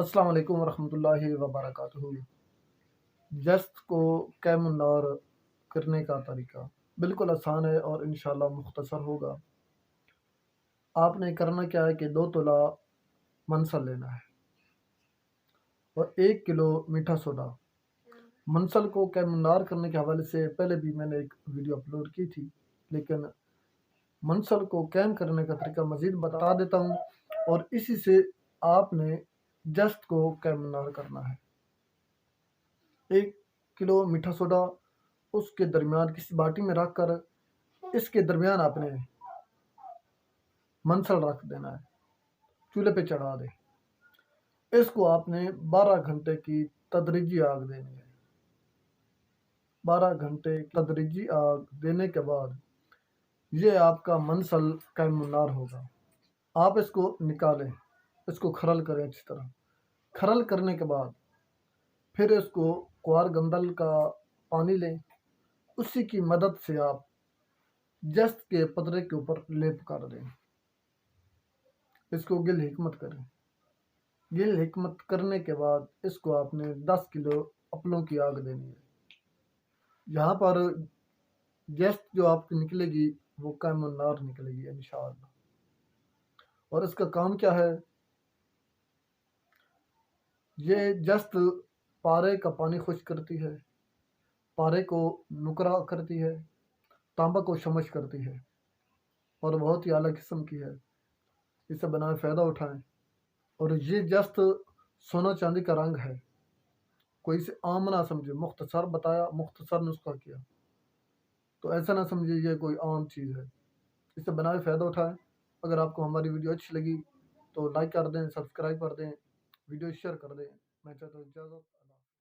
السلام علیکم ورحمۃ اللہ وبرکاتہ۔ جست کو کیم النار کرنے کا طریقہ بالکل آسان ہے اور انشاءاللہ مختصر ہوگا۔ آپ نے کرنا کیا ہے کہ 2 تولہ منسل لینا ہے اور 1 کلو میٹھا سوڈا۔ منسل کو کیم النار کرنے کے حوالے سے پہلے بھی میں نے ایک ویڈیو اپلوڈ کی تھی، لیکن منسل کو کیم کرنے کا طریقہ مزید بتا دیتا ہوں، اور اسی سے آپ نے جست کو کیم النار کرنا ہے۔ 1 کلو میٹھا سوڈا اس کے درمیان کسی باٹی میں رکھ کر اس کے درمیان آپ نے منسل رکھ دینا ہے، چولہے پہ چڑھا دیں۔ اس کو آپ نے 12 گھنٹے کی تدریجی آگ دینی ہے۔ 12 گھنٹے تدریجی آگ دینے کے بعد یہ آپ کا منسل کیم النار ہوگا۔ آپ اس کو نکالیں، اس کو کھرل کریں اچھی طرح۔ کھرل کرنے کے بعد پھر اس کو کوار گندل کا پانی لیں، اسی کی مدد سے آپ جست کے پترے کے اوپر لیپ کر دیں۔ اس کو گل حکمت کریں۔ گل حکمت کرنے کے بعد اس کو آپ نے 10 کلو اپلوں کی آگ دینی ہے۔ یہاں پر جست جو آپ کی نکلے گی وہ کیم النار نکلے گی انشاءاللہ۔ اور اس کا کام کیا ہے؟ یہ جست پارے کا پانی خشک کرتی ہے، پارے کو نکرا کرتی ہے، تانبا کو شمش کرتی ہے، اور بہت ہی اعلیٰ قسم کی ہے۔ اسے بنائیں، فائدہ اٹھائیں۔ اور یہ جست سونا چاندی کا رنگ ہے، کوئی اسے عام نہ سمجھے۔ مختصر بتایا، مختصر نسخہ کیا، تو ایسا نہ سمجھے یہ کوئی عام چیز ہے۔ اسے بنائیں، فائدہ اٹھائیں۔ اگر آپ کو ہماری ویڈیو اچھی لگی تو لائک کر دیں، سبسکرائب کر دیں، ویڈیو شیئر کر دیں۔ میں چاہتا ہوں اجازت۔